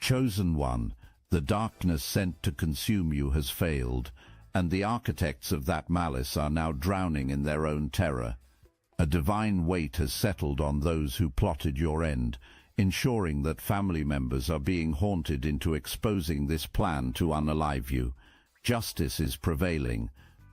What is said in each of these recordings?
Chosen one, the darkness sent to consume you has failed, and the architects of that malice are now drowning in their own terror. A divine weight has settled on those who plotted your end, ensuring that family members are being haunted into exposing this plan to unalive you. Justice is prevailing.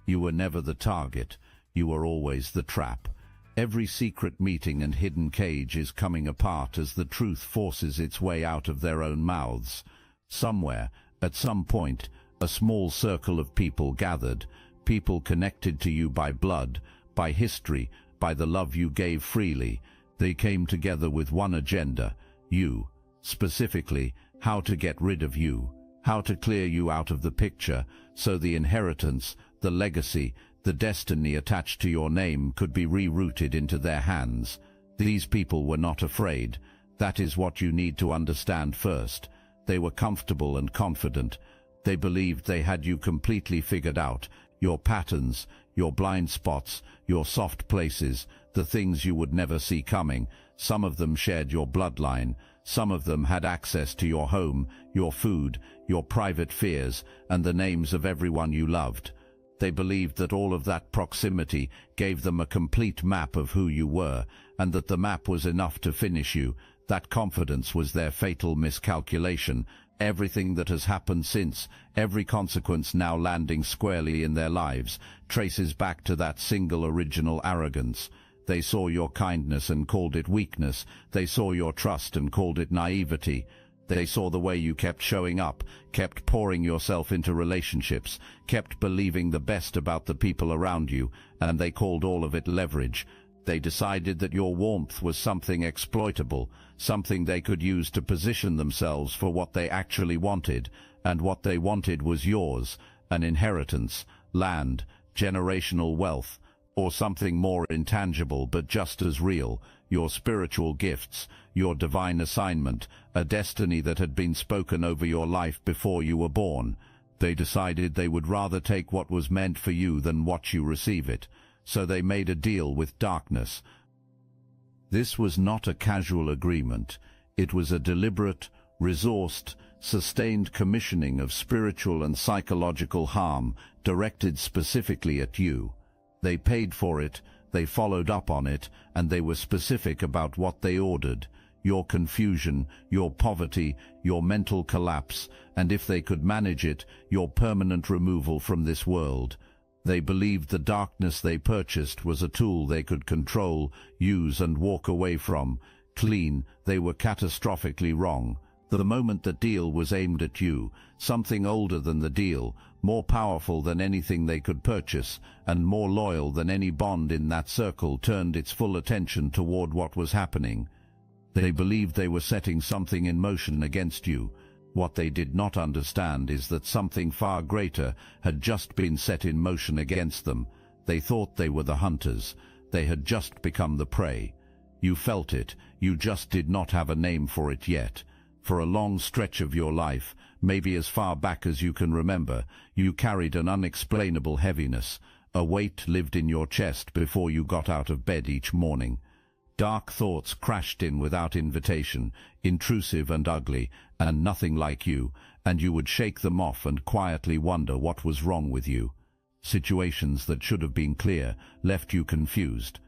You were never the target. You were always the trap. Every secret meeting and hidden cage is coming apart as the truth forces its way out of their own mouths. Somewhere, at some point, a small circle of people gathered, people connected to you by blood, by history, by the love you gave freely. They came together with one agenda, you. Specifically, how to get rid of you, how to clear you out of the picture, so the inheritance, the legacy, the destiny attached to your name could be rerouted into their hands. These people were not afraid. That is what you need to understand first. They were comfortable and confident. They believed they had you completely figured out, your patterns, your blind spots, your soft places, the things you would never see coming. Some of them shared your bloodline. Some of them had access to your home, your food, your private fears, and the names of everyone you loved. They believed that all of that proximity gave them a complete map of who you were, and that the map was enough to finish you. That confidence was their fatal miscalculation. Everything that has happened since, every consequence now landing squarely in their lives, traces back to that single original arrogance. They saw your kindness and called it weakness. They saw your trust and called it naivety. They saw the way you kept showing up, kept pouring yourself into relationships, kept believing the best about the people around you, and they called all of it leverage. They decided that your warmth was something exploitable, something they could use to position themselves for what they actually wanted, and what they wanted was yours, an inheritance, land, generational wealth, or something more intangible but just as real, your spiritual gifts, your divine assignment, a destiny that had been spoken over your life before you were born. They decided they would rather take what was meant for you than watch you receive it. So they made a deal with darkness. This was not a casual agreement. It was a deliberate, resourced, sustained commissioning of spiritual and psychological harm directed specifically at you. They paid for it, they followed up on it, and they were specific about what they ordered. Your confusion, your poverty, your mental collapse, and if they could manage it, your permanent removal from this world. They believed the darkness they purchased was a tool they could control, use, and walk away from. Clean, they were catastrophically wrong. The moment the deal was aimed at you, something older than the deal, more powerful than anything they could purchase, and more loyal than any bond in that circle turned its full attention toward what was happening. They believed they were setting something in motion against you. What they did not understand is that something far greater had just been set in motion against them. They thought they were the hunters. They had just become the prey. You felt it. You just did not have a name for it yet. For a long stretch of your life, maybe as far back as you can remember, you carried an unexplainable heaviness. A weight lived in your chest before you got out of bed each morning. Dark thoughts crashed in without invitation, intrusive and ugly, and nothing like you, and you would shake them off and quietly wonder what was wrong with you. Situations that should have been clear left you confused.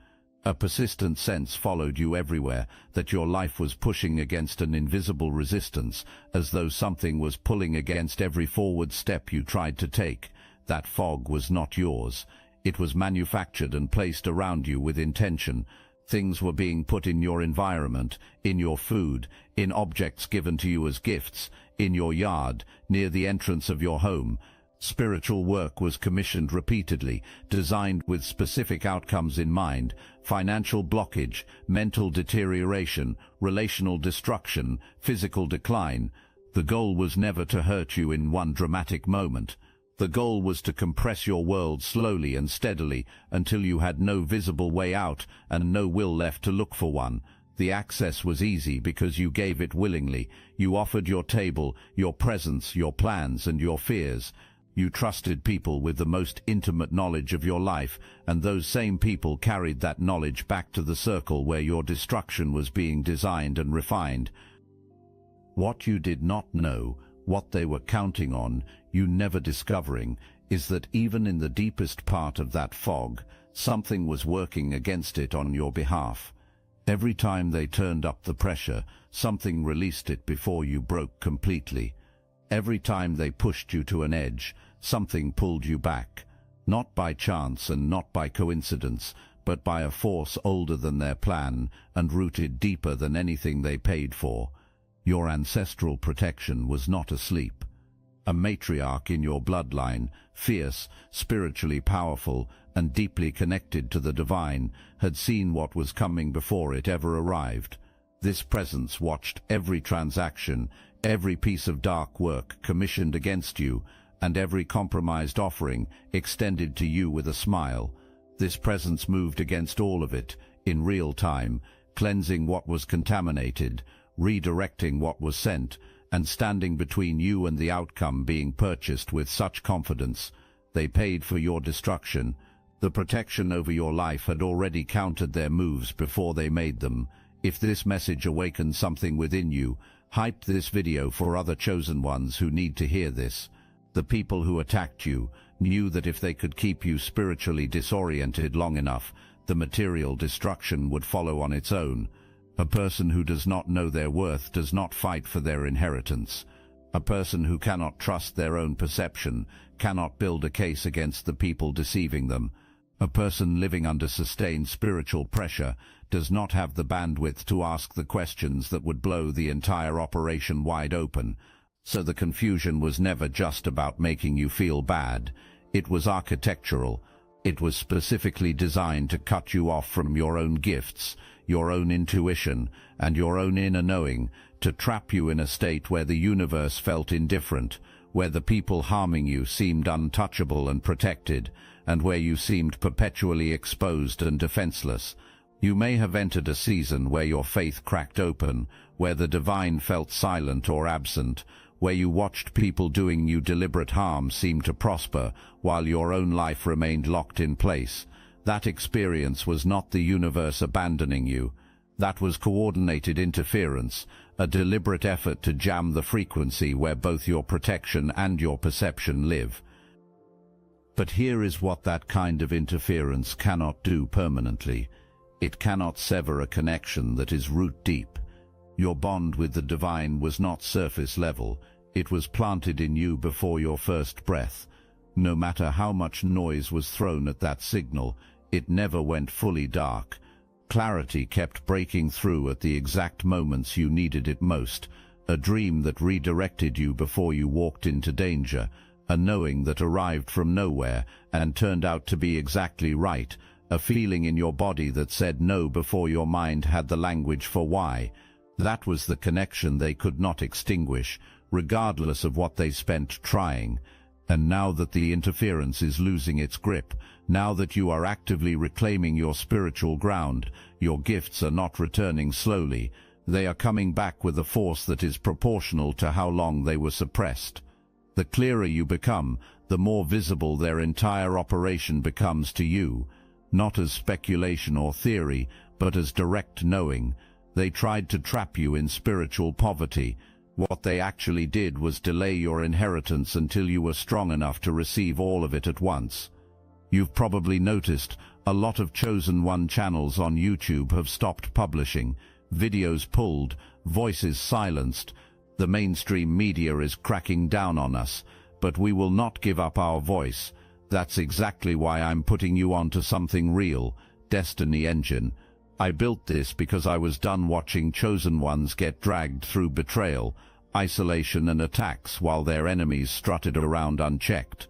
A persistent sense followed you everywhere, that your life was pushing against an invisible resistance, as though something was pulling against every forward step you tried to take. That fog was not yours. It was manufactured and placed around you with intention. Things were being put in your environment, in your food, in objects given to you as gifts, in your yard, near the entrance of your home. Spiritual work was commissioned repeatedly, designed with specific outcomes in mind: financial blockage, mental deterioration, relational destruction, physical decline. The goal was never to hurt you in one dramatic moment. The goal was to compress your world slowly and steadily until you had no visible way out and no will left to look for one. The access was easy because you gave it willingly. You offered your table, your presence, your plans, and your fears. You trusted people with the most intimate knowledge of your life, and those same people carried that knowledge back to the circle where your destruction was being designed and refined. What you did not know, what they were counting on, you never discovering, is that even in the deepest part of that fog, something was working against it on your behalf. Every time they turned up the pressure, something released it before you broke completely. Every time they pushed you to an edge, something pulled you back. Not by chance and not by coincidence, but by a force older than their plan and rooted deeper than anything they paid for. Your ancestral protection was not asleep. A matriarch in your bloodline, fierce, spiritually powerful, and deeply connected to the divine, had seen what was coming before it ever arrived. This presence watched every transaction, every piece of dark work commissioned against you, and every compromised offering extended to you with a smile. This presence moved against all of it, in real time, cleansing what was contaminated, redirecting what was sent, and standing between you and the outcome being purchased with such confidence. They paid for your destruction. The protection over your life had already countered their moves before they made them. If this message awakened something within you, hype this video for other chosen ones who need to hear this. The people who attacked you knew that if they could keep you spiritually disoriented long enough, the material destruction would follow on its own. A person who does not know their worth does not fight for their inheritance. A person who cannot trust their own perception cannot build a case against the people deceiving them. A person living under sustained spiritual pressure does not have the bandwidth to ask the questions that would blow the entire operation wide open. So the confusion was never just about making you feel bad. It was architectural. It was specifically designed to cut you off from your own gifts, your own intuition, and your own inner knowing, to trap you in a state where the universe felt indifferent, where the people harming you seemed untouchable and protected, and where you seemed perpetually exposed and defenseless. You may have entered a season where your faith cracked open, where the divine felt silent or absent, where you watched people doing you deliberate harm seem to prosper, while your own life remained locked in place. That experience was not the universe abandoning you. That was coordinated interference, a deliberate effort to jam the frequency where both your protection and your perception live. But here is what that kind of interference cannot do permanently. It cannot sever a connection that is root deep. Your bond with the divine was not surface level. It was planted in you before your first breath. No matter how much noise was thrown at that signal, it never went fully dark. Clarity kept breaking through at the exact moments you needed it most, a dream that redirected you before you walked into danger, a knowing that arrived from nowhere and turned out to be exactly right, a feeling in your body that said no before your mind had the language for why. That was the connection they could not extinguish, regardless of what they spent trying. And now that the interference is losing its grip, now that you are actively reclaiming your spiritual ground, your gifts are not returning slowly. They are coming back with a force that is proportional to how long they were suppressed. The clearer you become, the more visible their entire operation becomes to you, not as speculation or theory, but as direct knowing. They tried to trap you in spiritual poverty. What they actually did was delay your inheritance until you were strong enough to receive all of it at once. You've probably noticed a lot of Chosen One channels on YouTube have stopped publishing, videos pulled, voices silenced. The mainstream media is cracking down on us, but we will not give up our voice. That's exactly why I'm putting you onto something real, Destiny Engine. I built this because I was done watching Chosen Ones get dragged through betrayal, isolation and attacks while their enemies strutted around unchecked.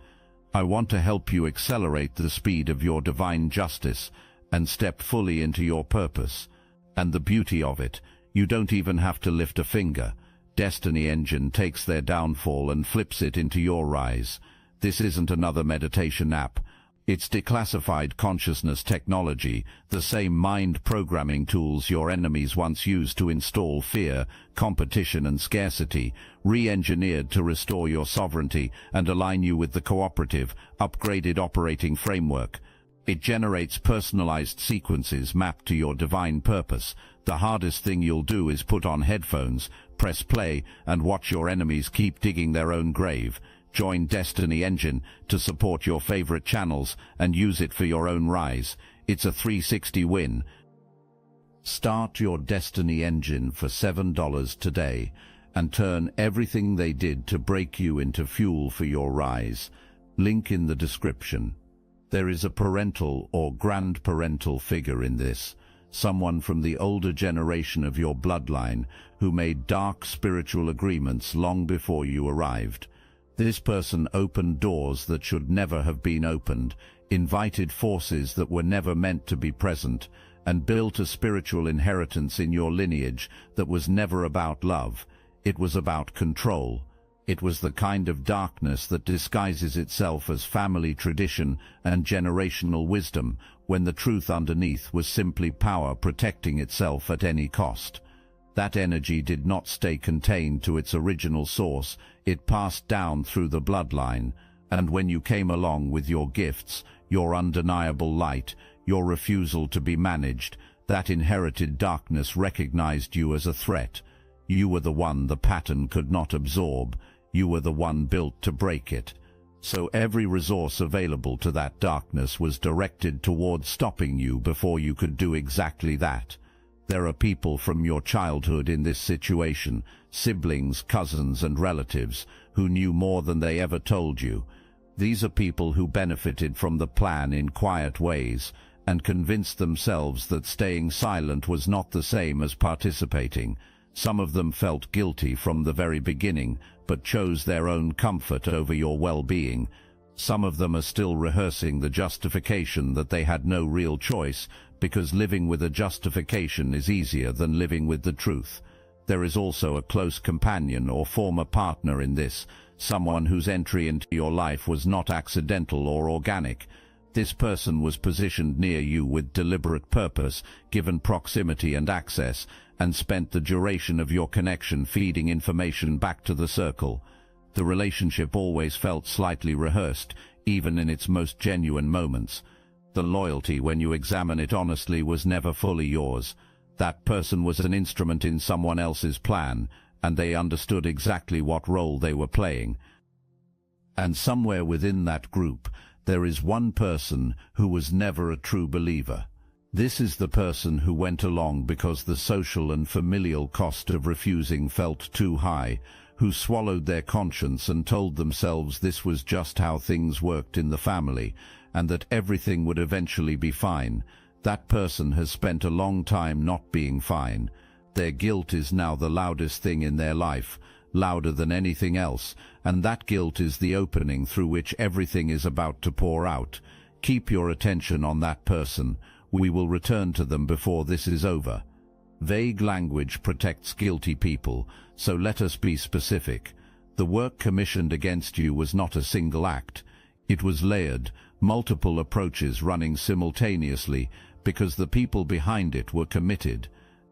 I want to help you accelerate the speed of your divine justice and step fully into your purpose. And the beauty of it, you don't even have to lift a finger. Destiny Engine takes their downfall and flips it into your rise. This isn't another meditation app. It's declassified consciousness technology, the same mind programming tools your enemies once used to install fear, competition and scarcity, re-engineered to restore your sovereignty and align you with the cooperative, upgraded operating framework. It generates personalized sequences mapped to your divine purpose. The hardest thing you'll do is put on headphones, press play, and watch your enemies keep digging their own grave. Join Destiny Engine to support your favorite channels and use it for your own rise. It's a 360 win. Start your Destiny Engine for $7 today and turn everything they did to break you into fuel for your rise. Link in the description. There is a parental or grandparental figure in this, someone from the older generation of your bloodline who made dark spiritual agreements long before you arrived. This person opened doors that should never have been opened, invited forces that were never meant to be present, and built a spiritual inheritance in your lineage that was never about love. It was about control. It was the kind of darkness that disguises itself as family tradition and generational wisdom, when the truth underneath was simply power protecting itself at any cost. That energy did not stay contained to its original source. It passed down through the bloodline, and when you came along with your gifts, your undeniable light, your refusal to be managed, that inherited darkness recognized you as a threat. You were the one the pattern could not absorb. You were the one built to break it. So every resource available to that darkness was directed towards stopping you before you could do exactly that. There are people from your childhood in this situation, siblings, cousins, and relatives, who knew more than they ever told you. These are people who benefited from the plan in quiet ways and convinced themselves that staying silent was not the same as participating. Some of them felt guilty from the very beginning, but chose their own comfort over your well-being. Some of them are still rehearsing the justification that they had no real choice, because living with a justification is easier than living with the truth. There is also a close companion or former partner in this, someone whose entry into your life was not accidental or organic. This person was positioned near you with deliberate purpose, given proximity and access, and spent the duration of your connection feeding information back to the circle. The relationship always felt slightly rehearsed, even in its most genuine moments. The loyalty, when you examine it honestly, was never fully yours. That person was an instrument in someone else's plan, and they understood exactly what role they were playing. And somewhere within that group, there is one person who was never a true believer. This is the person who went along because the social and familial cost of refusing felt too high, who swallowed their conscience and told themselves this was just how things worked in the family, and that everything would eventually be fine. That person has spent a long time not being fine. Their guilt is now the loudest thing in their life, louder than anything else, and that guilt is the opening through which everything is about to pour out. Keep your attention on that person. We will return to them before this is over. Vague language protects guilty people, so let us be specific. The work commissioned against you was not a single act. It was layered, multiple approaches running simultaneously, because the people behind it were committed.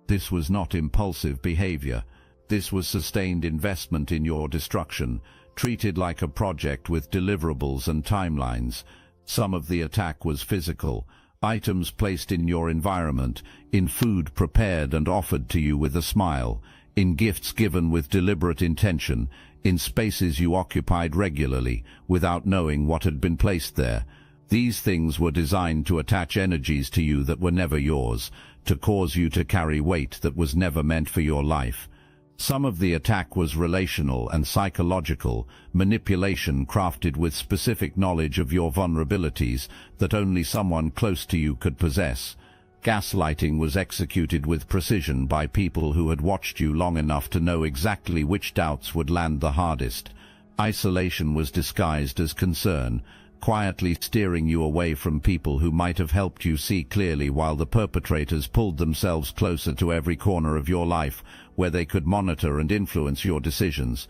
This was not impulsive behavior. This was sustained investment in your destruction, treated like a project with deliverables and timelines. Some of the attack was physical. Items placed in your environment, in food prepared and offered to you with a smile, in gifts given with deliberate intention, in spaces you occupied regularly, without knowing what had been placed there. These things were designed to attach energies to you that were never yours, to cause you to carry weight that was never meant for your life. Some of the attack was relational and psychological, manipulation crafted with specific knowledge of your vulnerabilities that only someone close to you could possess. Gaslighting was executed with precision by people who had watched you long enough to know exactly which doubts would land the hardest. Isolation was disguised as concern, quietly steering you away from people who might have helped you see clearly, while the perpetrators pulled themselves closer to every corner of your life where they could monitor and influence your decisions.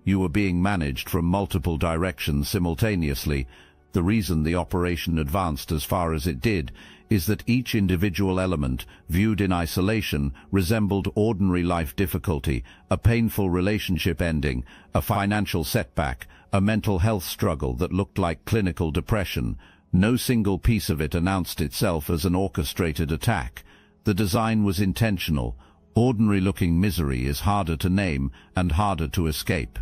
You were being managed from multiple directions simultaneously. The reason the operation advanced as far as it did is that each individual element, viewed in isolation, resembled ordinary life difficulty, a painful relationship ending, a financial setback, a mental health struggle that looked like clinical depression. No single piece of it announced itself as an orchestrated attack. The design was intentional. Ordinary-looking misery is harder to name and harder to escape.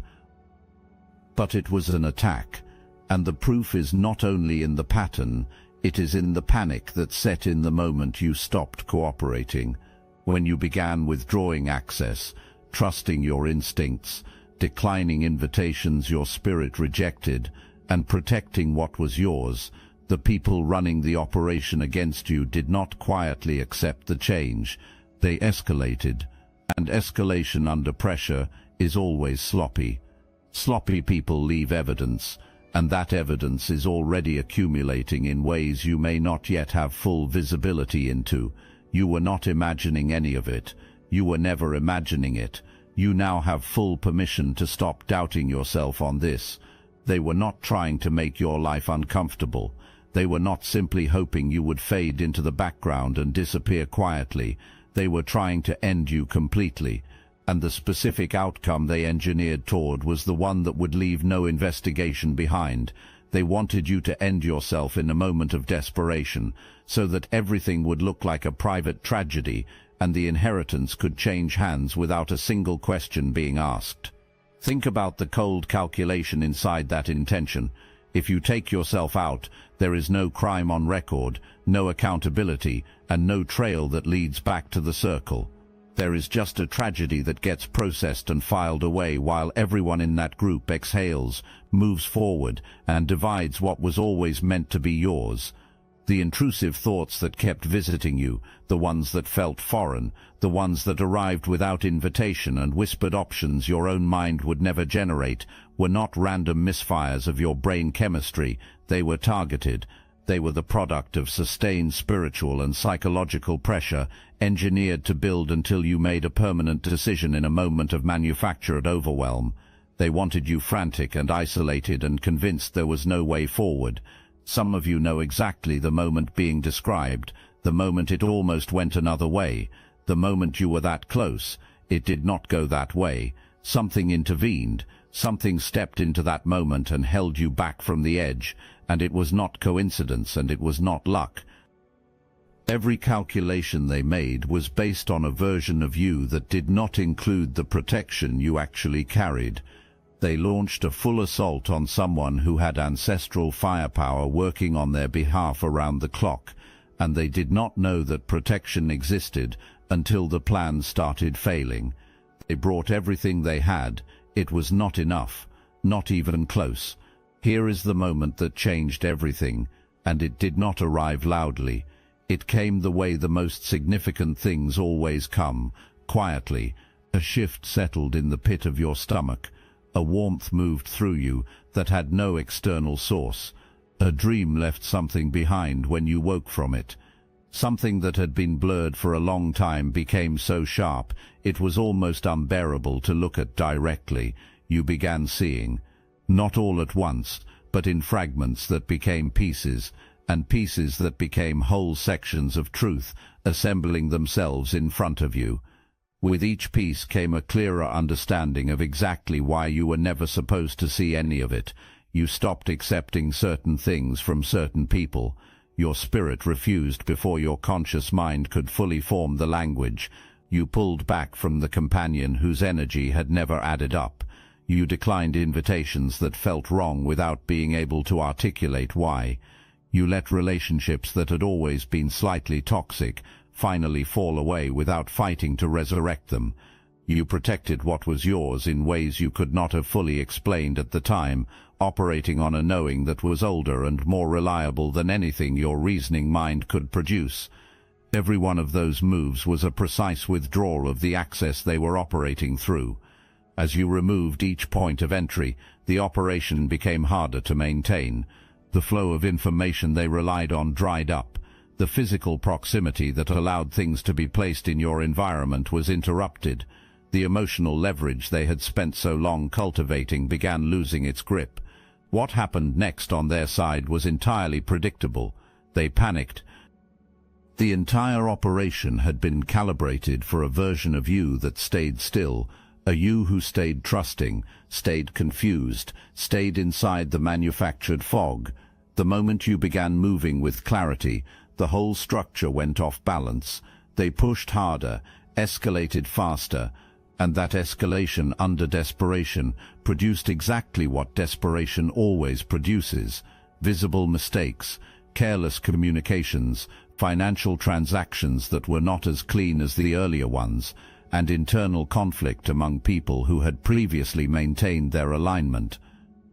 But it was an attack, and the proof is not only in the pattern, it is in the panic that set in the moment you stopped cooperating, when you began withdrawing access, trusting your instincts, declining invitations your spirit rejected, and protecting what was yours. The people running the operation against you did not quietly accept the change. They escalated, and escalation under pressure is always sloppy. Sloppy people leave evidence, and that evidence is already accumulating in ways you may not yet have full visibility into. You were not imagining any of it. You were never imagining it. You now have full permission to stop doubting yourself on this. They were not trying to make your life uncomfortable. They were not simply hoping you would fade into the background and disappear quietly. They were trying to end you completely, and the specific outcome they engineered toward was the one that would leave no investigation behind. They wanted you to end yourself in a moment of desperation, so that everything would look like a private tragedy, and the inheritance could change hands without a single question being asked. Think about the cold calculation inside that intention. If you take yourself out, there is no crime on record, no accountability, and no trail that leads back to the circle. There is just a tragedy that gets processed and filed away while everyone in that group exhales, moves forward, and divides what was always meant to be yours. The intrusive thoughts that kept visiting you, the ones that felt foreign, the ones that arrived without invitation and whispered options your own mind would never generate, were not random misfires of your brain chemistry. They were targeted. They were the product of sustained spiritual and psychological pressure, engineered to build until you made a permanent decision in a moment of manufactured overwhelm. They wanted you frantic and isolated and convinced there was no way forward. Some of you know exactly the moment being described, the moment it almost went another way, the moment you were that close. It did not go that way. Something intervened. Something stepped into that moment and held you back from the edge, and it was not coincidence and it was not luck. Every calculation they made was based on a version of you that did not include the protection you actually carried. They launched a full assault on someone who had ancestral firepower working on their behalf around the clock, and they did not know that protection existed until the plan started failing. They brought everything they had. It was not enough, not even close. Here is the moment that changed everything, and it did not arrive loudly. It came the way the most significant things always come, quietly. A shift settled in the pit of your stomach. A warmth moved through you that had no external source. A dream left something behind when you woke from it. Something that had been blurred for a long time became so sharp it was almost unbearable to look at directly. You began seeing, not all at once, but in fragments that became pieces, and pieces that became whole sections of truth, assembling themselves in front of you. With each piece came a clearer understanding of exactly why you were never supposed to see any of it. You stopped accepting certain things from certain people. Your spirit refused before your conscious mind could fully form the language. You pulled back from the companion whose energy had never added up. You declined invitations that felt wrong without being able to articulate why. You let relationships that had always been slightly toxic finally fall away without fighting to resurrect them. You protected what was yours in ways you could not have fully explained at the time, operating on a knowing that was older and more reliable than anything your reasoning mind could produce. Every one of those moves was a precise withdrawal of the access they were operating through. As you removed each point of entry, the operation became harder to maintain. The flow of information they relied on dried up. The physical proximity that allowed things to be placed in your environment was interrupted. The emotional leverage they had spent so long cultivating began losing its grip. What happened next on their side was entirely predictable. They panicked. The entire operation had been calibrated for a version of you that stayed still, a you who stayed trusting, stayed confused, stayed inside the manufactured fog. The moment you began moving with clarity, the whole structure went off balance. They pushed harder, escalated faster, and that escalation under desperation produced exactly what desperation always produces: visible mistakes, careless communications, financial transactions that were not as clean as the earlier ones, and internal conflict among people who had previously maintained their alignment.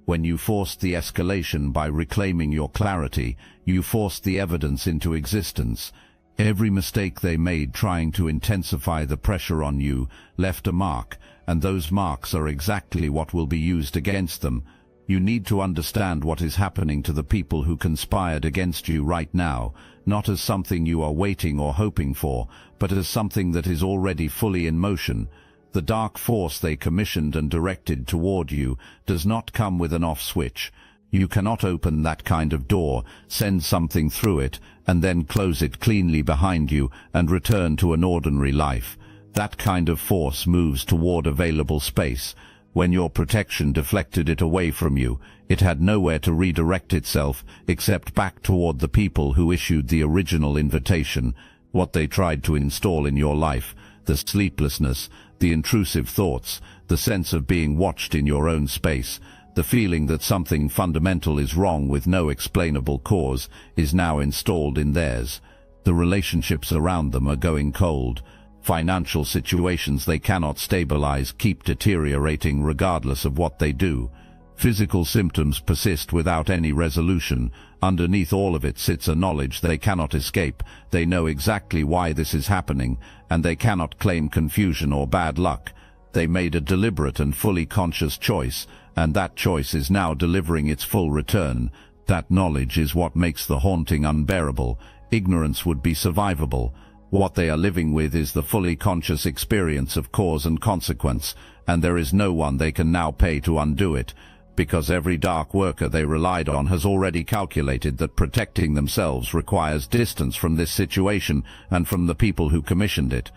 When you forced the escalation by reclaiming your clarity, you forced the evidence into existence. Every mistake they made trying to intensify the pressure on you left a mark, and those marks are exactly what will be used against them. You need to understand what is happening to the people who conspired against you right now, not as something you are waiting or hoping for, but as something that is already fully in motion. The dark force they commissioned and directed toward you does not come with an off switch. You cannot open that kind of door, send something through it, and then close it cleanly behind you and return to an ordinary life. That kind of force moves toward available space. When your protection deflected it away from you, it had nowhere to redirect itself except back toward the people who issued the original invitation. What they tried to install in your life, the sleeplessness, the intrusive thoughts, the sense of being watched in your own space, the feeling that something fundamental is wrong with no explainable cause, is now installed in theirs. The relationships around them are going cold. Financial situations they cannot stabilize keep deteriorating regardless of what they do. Physical symptoms persist without any resolution. Underneath all of it sits a knowledge they cannot escape. They know exactly why this is happening, and they cannot claim confusion or bad luck. They made a deliberate and fully conscious choice, and that choice is now delivering its full return. That knowledge is what makes the haunting unbearable. Ignorance would be survivable. What they are living with is the fully conscious experience of cause and consequence, and there is no one they can now pay to undo it, because every dark worker they relied on has already calculated that protecting themselves requires distance from this situation and from the people who commissioned it.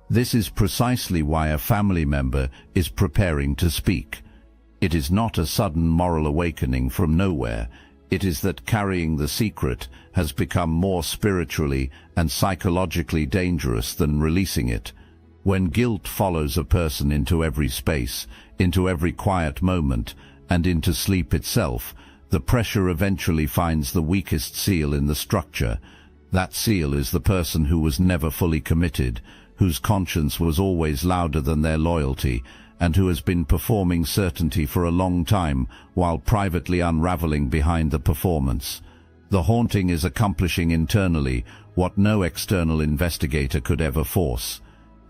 This is precisely why a family member is preparing to speak. It is not a sudden moral awakening from nowhere. It is that carrying the secret has become more spiritually and psychologically dangerous than releasing it. When guilt follows a person into every space, into every quiet moment, and into sleep itself, the pressure eventually finds the weakest seal in the structure. That seal is the person who was never fully committed, whose conscience was always louder than their loyalty, and who has been performing certainty for a long time while privately unraveling behind the performance. The haunting is accomplishing internally what no external investigator could ever force.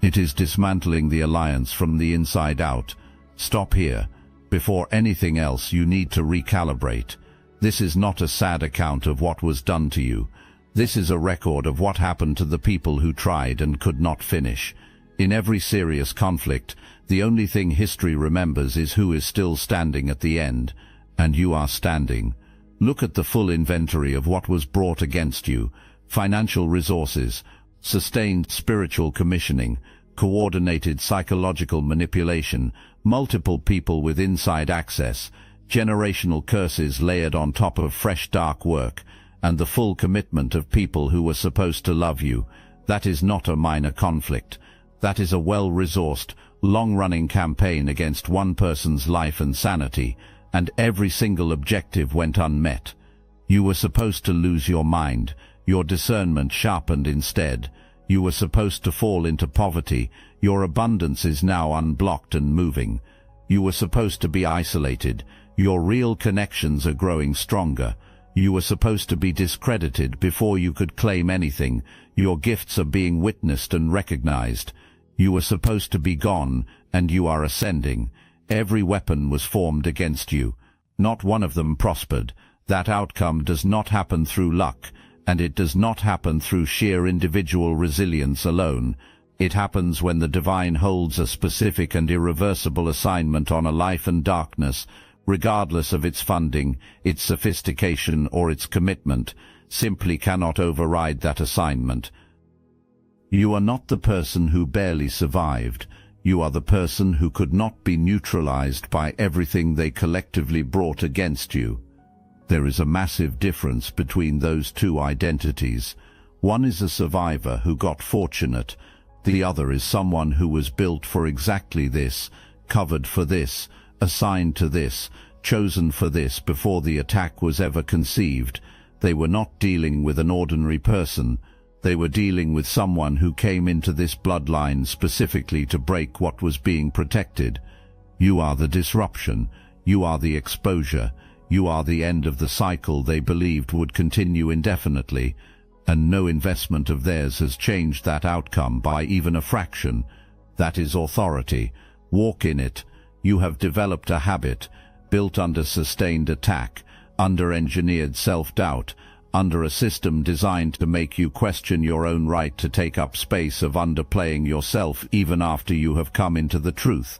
It is dismantling the alliance from the inside out. Stop here. Before anything else, you need to recalibrate. This is not a sad account of what was done to you. This is a record of what happened to the people who tried and could not finish. In every serious conflict, the only thing history remembers is who is still standing at the end, and you are standing. Look at the full inventory of what was brought against you: financial resources, sustained spiritual commissioning, coordinated psychological manipulation, multiple people with inside access, generational curses layered on top of fresh dark work, and the full commitment of people who were supposed to love you. That is not a minor conflict. That is a well-resourced, long-running campaign against one person's life and sanity, and every single objective went unmet. You were supposed to lose your mind, your discernment sharpened instead. You were supposed to fall into poverty. Your abundance is now unblocked and moving. You were supposed to be isolated. Your real connections are growing stronger. You were supposed to be discredited before you could claim anything. Your gifts are being witnessed and recognized. You were supposed to be gone, and you are ascending. Every weapon was formed against you. Not one of them prospered. That outcome does not happen through luck, and it does not happen through sheer individual resilience alone. It happens when the divine holds a specific and irreversible assignment on a life, and darkness, regardless of its funding, its sophistication, or its commitment, simply cannot override that assignment. You are not the person who barely survived. You are the person who could not be neutralized by everything they collectively brought against you. There is a massive difference between those two identities. One is a survivor who got fortunate. The other is someone who was built for exactly this, covered for this, assigned to this, chosen for this before the attack was ever conceived. They were not dealing with an ordinary person. They were dealing with someone who came into this bloodline specifically to break what was being protected. You are the disruption. You are the exposure. You are the end of the cycle they believed would continue indefinitely, and no investment of theirs has changed that outcome by even a fraction. That is authority. Walk in it. You have developed a habit, built under sustained attack, under engineered self-doubt, under a system designed to make you question your own right to take up space of underplaying yourself even after you have come into the truth.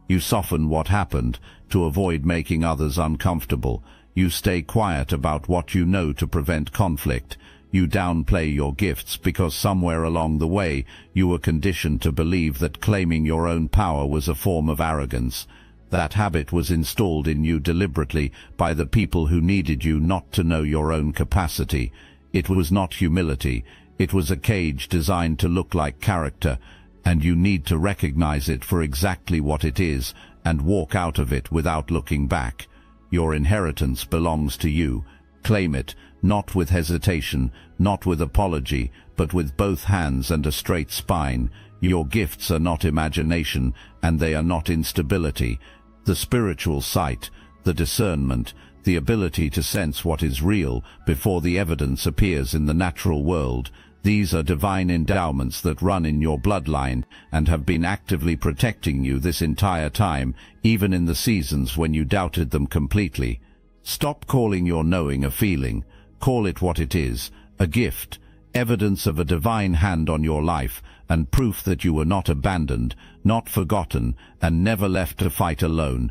You soften what happened to avoid making others uncomfortable. You stay quiet about what you know to prevent conflict. You downplay your gifts because somewhere along the way you were conditioned to believe that claiming your own power was a form of arrogance. That habit was installed in you deliberately by the people who needed you not to know your own capacity. It was not humility. It was a cage designed to look like character, and you need to recognize it for exactly what it is and walk out of it without looking back. Your inheritance belongs to you. Claim it, not with hesitation, not with apology, but with both hands and a straight spine. Your gifts are not imagination, and they are not instability. The spiritual sight, the discernment, the ability to sense what is real before the evidence appears in the natural world, these are divine endowments that run in your bloodline and have been actively protecting you this entire time, even in the seasons when you doubted them completely. Stop calling your knowing a feeling. Call it what it is, a gift, evidence of a divine hand on your life, and proof that you were not abandoned, not forgotten, and never left to fight alone.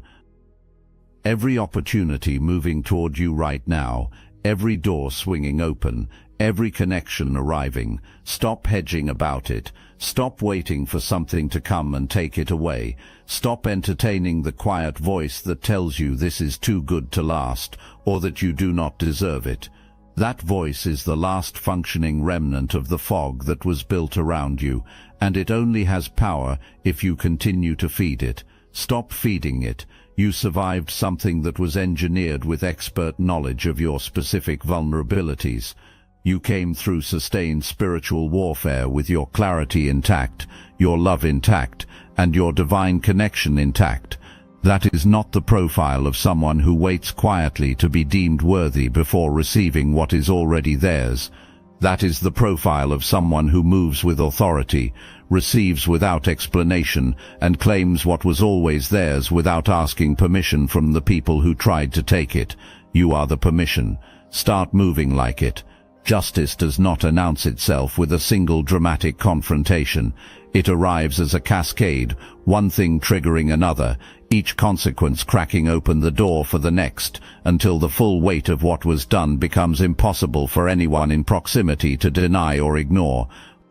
Every opportunity moving toward you right now, every door swinging open, every connection arriving. Stop hedging about it. Stop waiting for something to come and take it away. Stop entertaining the quiet voice that tells you this is too good to last, or that you do not deserve it. That voice is the last functioning remnant of the fog that was built around you, and it only has power if you continue to feed it. Stop feeding it. You survived something that was engineered with expert knowledge of your specific vulnerabilities. You came through sustained spiritual warfare with your clarity intact, your love intact, and your divine connection intact. That is not the profile of someone who waits quietly to be deemed worthy before receiving what is already theirs. That is the profile of someone who moves with authority, receives without explanation, and claims what was always theirs without asking permission from the people who tried to take it. You are the permission. Start moving like it. Justice does not announce itself with a single dramatic confrontation. It arrives as a cascade, one thing triggering another, each consequence cracking open the door for the next, until the full weight of what was done becomes impossible for anyone in proximity to deny or ignore.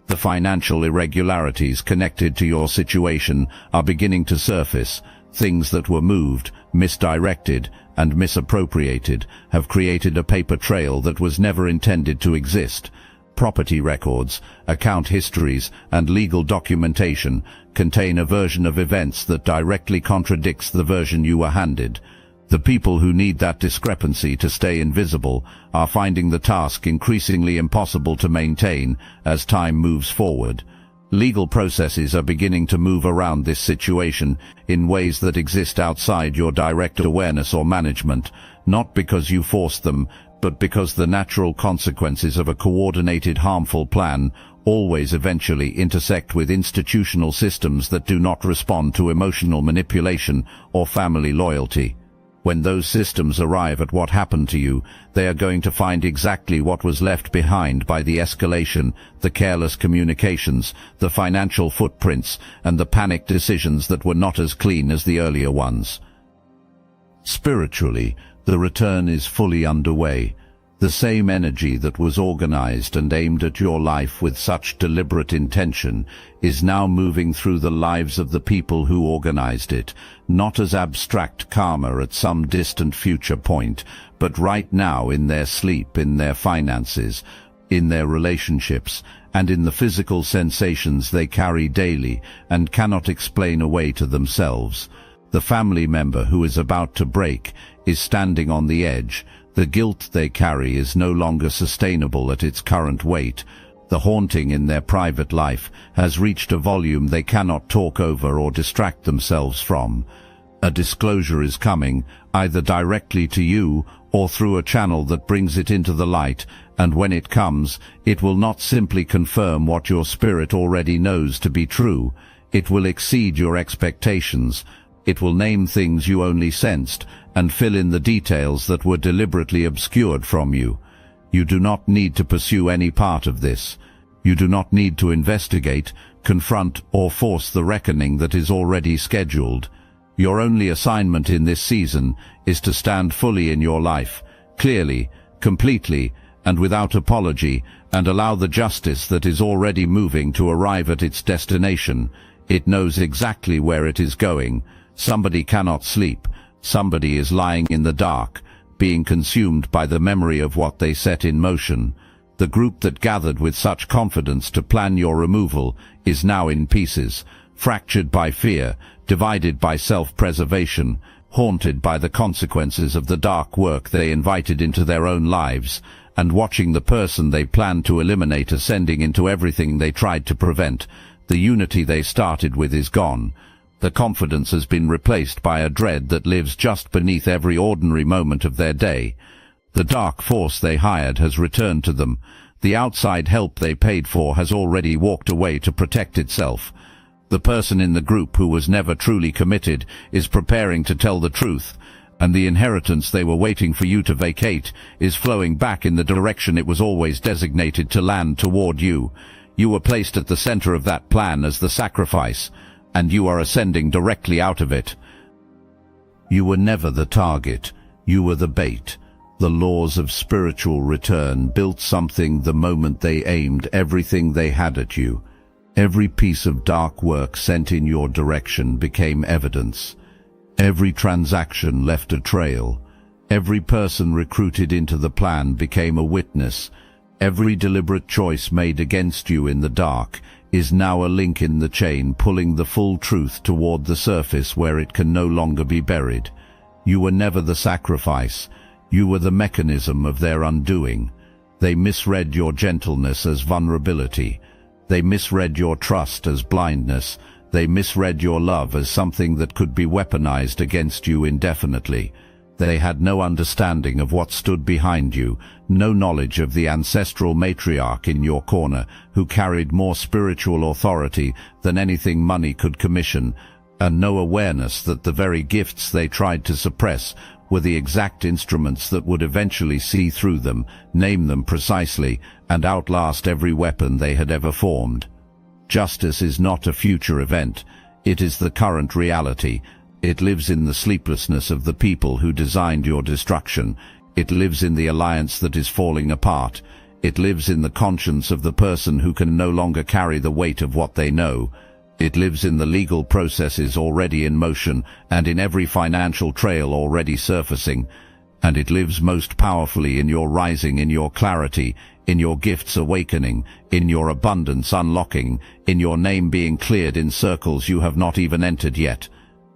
The financial irregularities connected to your situation are beginning to surface. Things that were moved, misdirected, and misappropriated have created a paper trail that was never intended to exist. Property records, account histories, and legal documentation contain a version of events that directly contradicts the version you were handed. The people who need that discrepancy to stay invisible are finding the task increasingly impossible to maintain as time moves forward. Legal processes are beginning to move around this situation in ways that exist outside your direct awareness or management, not because you forced them, but because the natural consequences of a coordinated harmful plan always eventually intersect with institutional systems that do not respond to emotional manipulation or family loyalty. When those systems arrive at what happened to you, they are going to find exactly what was left behind by the escalation, the careless communications, the financial footprints, and the panicked decisions that were not as clean as the earlier ones. Spiritually, the return is fully underway. The same energy that was organized and aimed at your life with such deliberate intention is now moving through the lives of the people who organized it, not as abstract karma at some distant future point, but right now in their sleep, in their finances, in their relationships, and in the physical sensations they carry daily and cannot explain away to themselves. The family member who is about to break is standing on the edge. The guilt they carry is no longer sustainable at its current weight. The haunting in their private life has reached a volume they cannot talk over or distract themselves from. A disclosure is coming, either directly to you or through a channel that brings it into the light, and when it comes, it will not simply confirm what your spirit already knows to be true. It will exceed your expectations. It will name things you only sensed, and fill in the details that were deliberately obscured from you. You do not need to pursue any part of this. You do not need to investigate, confront, or force the reckoning that is already scheduled. Your only assignment in this season is to stand fully in your life, clearly, completely, and without apology, and allow the justice that is already moving to arrive at its destination. It knows exactly where it is going. Somebody cannot sleep. Somebody is lying in the dark, being consumed by the memory of what they set in motion. The group that gathered with such confidence to plan your removal is now in pieces, fractured by fear, divided by self-preservation, haunted by the consequences of the dark work they invited into their own lives, and watching the person they planned to eliminate ascending into everything they tried to prevent. The unity they started with is gone. The confidence has been replaced by a dread that lives just beneath every ordinary moment of their day. The dark force they hired has returned to them. The outside help they paid for has already walked away to protect itself. The person in the group who was never truly committed is preparing to tell the truth, and the inheritance they were waiting for you to vacate is flowing back in the direction it was always designated to land toward you. You were placed at the center of that plan as the sacrifice, and you are ascending directly out of it. You were never the target. You were the bait. The laws of spiritual return built something the moment they aimed everything they had at you. Every piece of dark work sent in your direction became evidence. Every transaction left a trail. Every person recruited into the plan became a witness. Every deliberate choice made against you in the dark is now a link in the chain pulling the full truth toward the surface where it can no longer be buried. You were never the sacrifice. You were the mechanism of their undoing. They misread your gentleness as vulnerability. They misread your trust as blindness. They misread your love as something that could be weaponized against you indefinitely. They had no understanding of what stood behind you, no knowledge of the ancestral matriarch in your corner who carried more spiritual authority than anything money could commission, and no awareness that the very gifts they tried to suppress were the exact instruments that would eventually see through them, name them precisely, and outlast every weapon they had ever formed. Justice is not a future event. It is the current reality. It lives in the sleeplessness of the people who designed your destruction. It lives in the alliance that is falling apart. It lives in the conscience of the person who can no longer carry the weight of what they know. It lives in the legal processes already in motion and in every financial trail already surfacing. And it lives most powerfully in your rising, in your clarity, in your gifts awakening, in your abundance unlocking, in your name being cleared in circles you have not even entered yet.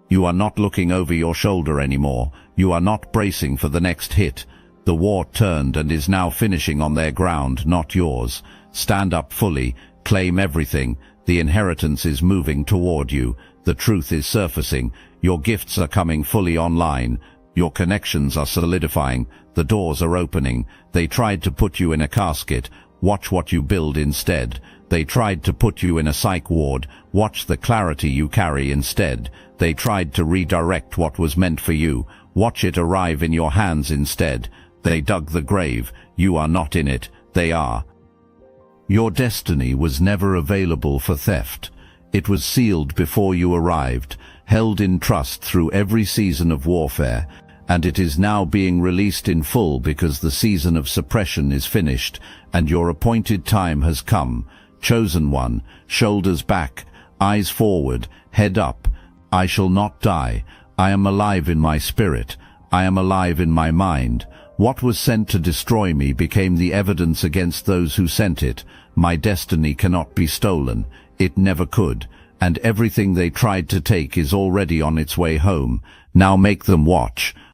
You are not looking over your shoulder anymore. You are not bracing for the next hit. The war turned and is now finishing on their ground, not yours. Stand up fully, claim everything. The inheritance is moving toward you. The truth is surfacing. Your gifts are coming fully online. Your connections are solidifying. The doors are opening. They tried to put you in a casket. Watch what you build instead. They tried to put you in a psych ward. Watch the clarity you carry instead. They tried to redirect what was meant for you. Watch it arrive in your hands instead. They dug the grave. You are not in it. They are. Your destiny was never available for theft. It was sealed before you arrived, held in trust through every season of warfare, and it is now being released in full because the season of suppression is finished, and your appointed time has come. Chosen one, shoulders back, eyes forward, head up. I shall not die. I am alive in my spirit. I am alive in my mind. What was sent to destroy me became the evidence against those who sent it. My destiny cannot be stolen. It never could. And everything they tried to take is already on its way home. Now make them watch.